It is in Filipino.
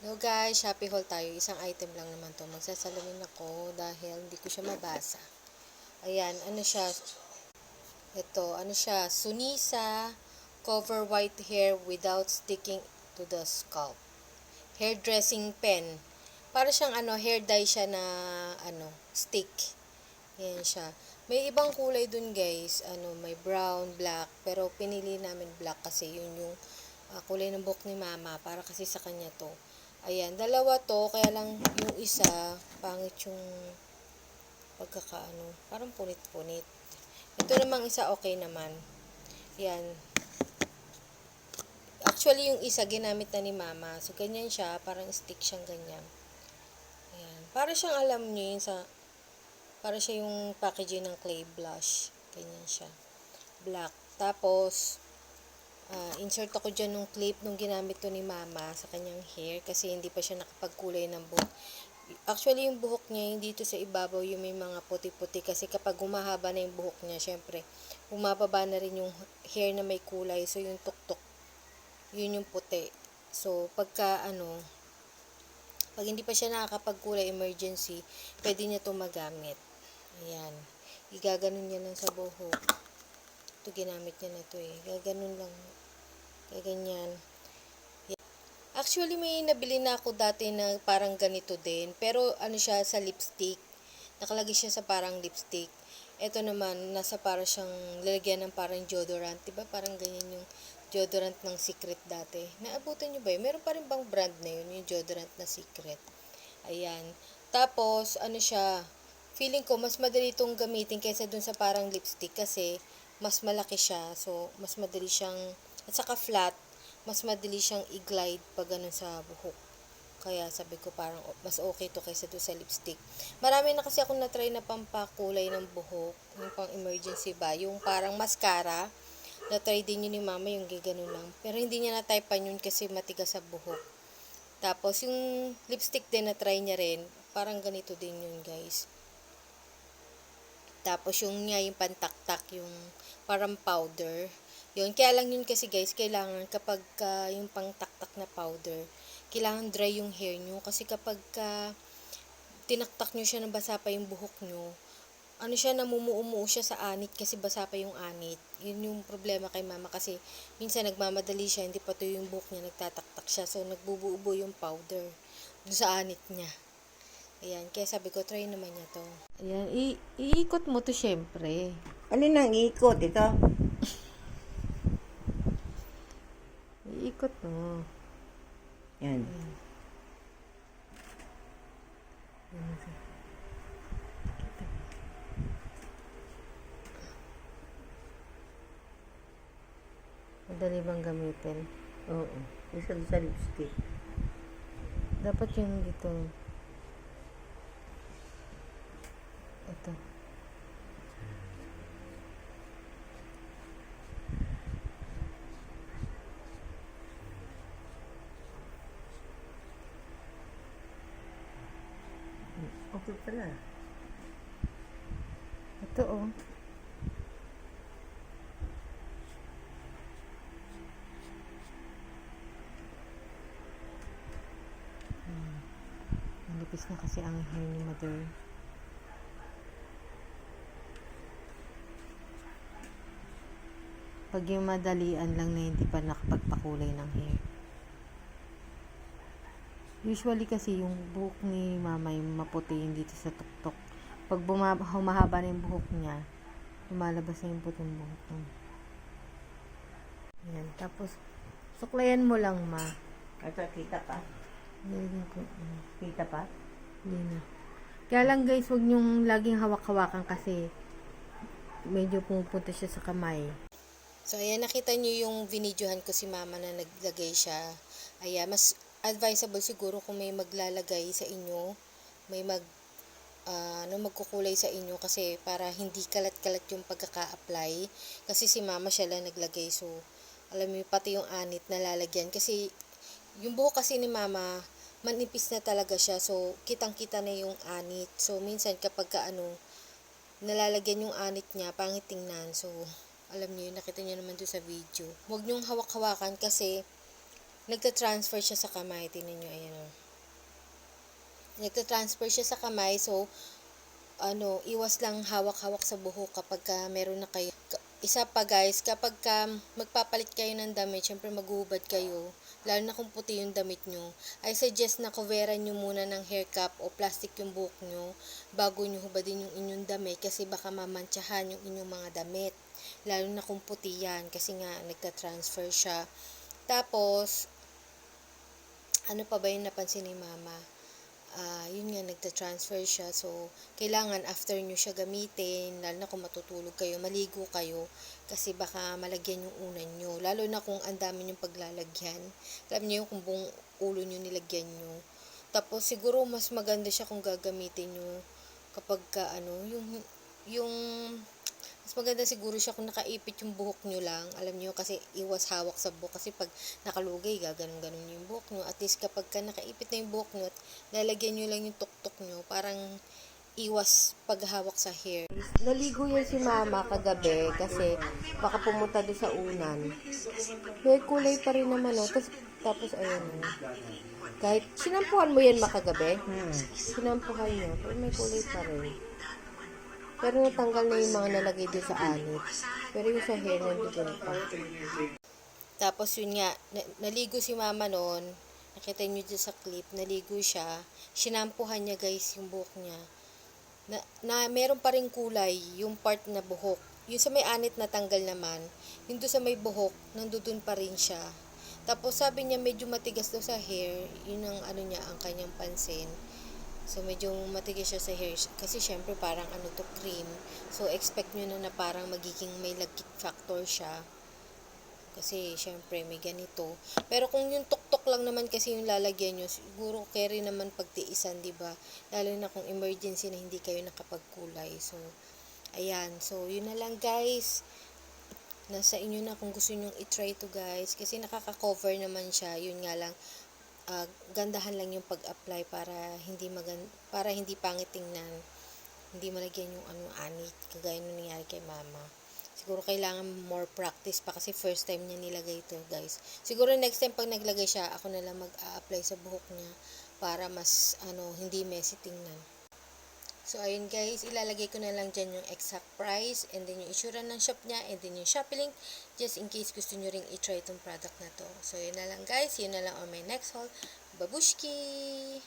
No guys, Shopee haul tayo. Isang item lang naman to. Magsasalamin ako dahil hindi ko siya mabasa. Ayan, ano siya? Ito, ano siya? Sunisa Cover White Hair Without Sticking to the Scalp. Hair dressing pen. Para siyang hair dye siya na stick. Yan siya. May ibang kulay dun guys. May brown, black. Pero pinili namin black kasi yun yung kulay ng buhok ni mama. Para kasi sa kanya to. Ayan, dalawa to. Kaya lang yung isa, pangit yung parang punit-punit. Ito namang isa okay naman. Yan. Actually, yung isa ginamit na ni mama. So, ganyan siya. Parang stick siyang ganyan. Ayan. Para siyang alam niyo yun para siya yung packaging ng clay blush. Ganyan siya. Black. Tapos, insert ako dyan nung clip nung ginamit to ni mama sa kanyang hair kasi hindi pa siya nakapagkulay ng buhok. Actually, yung buhok niya, yung dito sa ibabaw, yung may mga puti-puti kasi kapag humahaba na yung buhok niya, syempre, bumababa na rin yung hair na may kulay. So, yung tuktok, yun yung puti. So, pag hindi pa siya nakakapagkulay emergency, pwede niya to magamit. Ayan. Igaganon niya lang sa buhok. Ito, ginamit niya na to eh. Gaganon lang. Ganyan. Actually, may nabili na ako dati na parang ganito din. Pero ano siya sa lipstick. Nakalagay siya sa parang lipstick. Ito naman, nasa para siyang lalagyan ng parang deodorant. Diba parang ganyan yung deodorant ng Secret dati. Naabutan nyo ba yun? Meron pa rin bang brand na yun, yung deodorant na Secret. Ayan. Tapos, feeling ko mas madali itong gamitin kaysa dun sa parang lipstick kasi mas malaki siya. So, mas madali siyang, at saka flat, mas madali siyang i-glide pag ganun sa buhok. Kaya sabi ko parang mas okay to kaysa doon sa lipstick. Marami na kasi akong na-try na pampakulay ng buhok. Yung pang emergency ba. Yung parang mascara. Na-try din yun ni mama yung gaganon lang. Pero hindi niya na-typean yun kasi matigas sa buhok. Tapos yung lipstick din na-try niya rin. Parang ganito din yun guys. Tapos yung pantaktak, yung parang powder. Yun, kaya lang yun kasi guys, kailangan kapag yung pangtaktak na powder, kailangan dry yung hair nyo. Kasi kapag tinaktak nyo siya na basa pa yung buhok nyo, namumuo siya sa anit kasi basa pa yung anit. Yun yung problema kay mama kasi minsan nagmamadali siya, hindi pa to yung buhok niya, nagtataktak siya. So, nagbubuo yung powder dun sa anit niya. Ayan, kaya sabi ko, try naman niya to. Ayan, iikot mo to syempre. Ano nang ikot ito? Iikot mo. Yan. Madali bang gamitin? Oo. Isa sa lipstick. Dapat yung dito. Ito. Okay pala. Ito oh. Nalipis na kasi ang hair ni mother. Pag yung madalian lang na hindi pa nakapagpakulay ng hair. Usually kasi yung buhok ni mama yung maputi yung dito sa tuktok. Pag humahaba na yung buhok niya, lumalabas na yung puting buhok niya. Ayan. Tapos, suklayan mo lang ma. Ito, kita pa? Kita pa? Hindi na. Kaya lang guys, huwag nyong laging hawak-hawakan kasi medyo pumupunta siya sa kamay. So, ayan, nakita nyo yung vinidyohan ko si mama na naglagay siya. Ayan, mas advisable siguro kung may maglalagay sa inyo, may magkukulay sa inyo kasi para hindi kalat-kalat yung pagkaka-apply. Kasi si mama siya lang naglagay. So, alam mo, pati yung anit na lalagyan. Kasi, yung buhok kasi ni mama, manipis na talaga siya. So, kitang-kita na yung anit. So, minsan kapag nalalagyan yung anit niya, pangit tingnan. So, alam niyo, nakita niyo naman doon sa video. Huwag niyong hawak-hawakan kasi nagta-transfer siya sa kamay. Tingnan nyo, ayan o. Nagta-transfer siya sa kamay, so, iwas lang hawak-hawak sa buhok kapag meron na kayo. Isa pa guys, kapag magpapalit kayo ng damit, syempre maghuhubad kayo, lalo na kung puti yung damit nyo, I suggest na coveran nyo muna ng hair cap o plastic yung buhok nyo bago nyo hubadin yung inyong damit kasi baka mamantsahan yung inyong mga damit. Lalo na kung puti yan kasi nga nagta-transfer siya. Tapos, ano pa ba yung napansin ni mama? Yun nga, nagta-transfer siya. So, kailangan after nyo siya gamitin, lalo na kung matutulog kayo, maligo kayo, kasi baka malagyan yung unan nyo. Lalo na kung ang dami yung paglalagyan. Alam nyo yung kung buong ulo nyo nilagyan nyo. Tapos, siguro mas maganda siya kung gagamitin nyo kapag yung mas maganda siguro siya kung nakaipit yung buhok nyo lang. Alam nyo, kasi iwas hawak sa buhok. Kasi pag nakalugay, gaganon-ganon yung buhok nyo. At least kapag nakaipit na yung buhok nyo, at lalagyan nyo lang yung tuktok nyo, parang iwas paghawak sa hair. Naligo yan si mama kagabi kasi baka pumunta doon sa unan. May kulay pa rin naman o. Tapos ayan o. Kahit sinampuhan mo yan makagabi. Sinampuhan nyo. Pero may kulay pa rin. Pero natanggal na yung mga nalagay doon sa anit. Pero yung sa hair, nandun pa. Tapos yun nga, naligo si mama noon. Nakita nyo dyan sa clip, naligo siya. Sinampuhan niya guys yung buhok niya. Na meron pa rin kulay, yung part na buhok. Yung sa may anit na tanggal naman, yung doon sa may buhok, nandun pa rin siya. Tapos sabi niya medyo matigas daw sa hair, yun ang niya, ang kanyang pansin. So, medyo matigas siya sa hair. Kasi, syempre, parang to, cream. So, expect nyo na parang magiging may lagkit factor siya. Kasi, syempre, may ganito. Pero, kung yung tuktok lang naman kasi yung lalagyan nyo, siguro carry naman pagtiisan, diba? Lalo na kung emergency na hindi kayo nakapagkulay. So, ayan. So, yun na lang, guys. Nasa inyo na kung gusto nyo i-try to, guys. Kasi, nakaka-cover naman siya. Yun nga lang. Gandahan lang yung pag-apply para hindi pangit tingnan, hindi malagyan yung anit, kagaya nung nangyari kay mama. Siguro kailangan more practice pa kasi first time niya nilagay ito guys. Siguro next time pag naglagay siya, ako na lang mag-a-apply sa buhok niya para mas hindi messy tingnan. So, ayun guys, ilalagay ko na lang dyan yung exact price and then yung itsura ng shop niya and then yung Shopee link just in case gusto nyo ring i-try itong product na to. So, yun na lang guys. Yun na lang on my next haul. Babushki!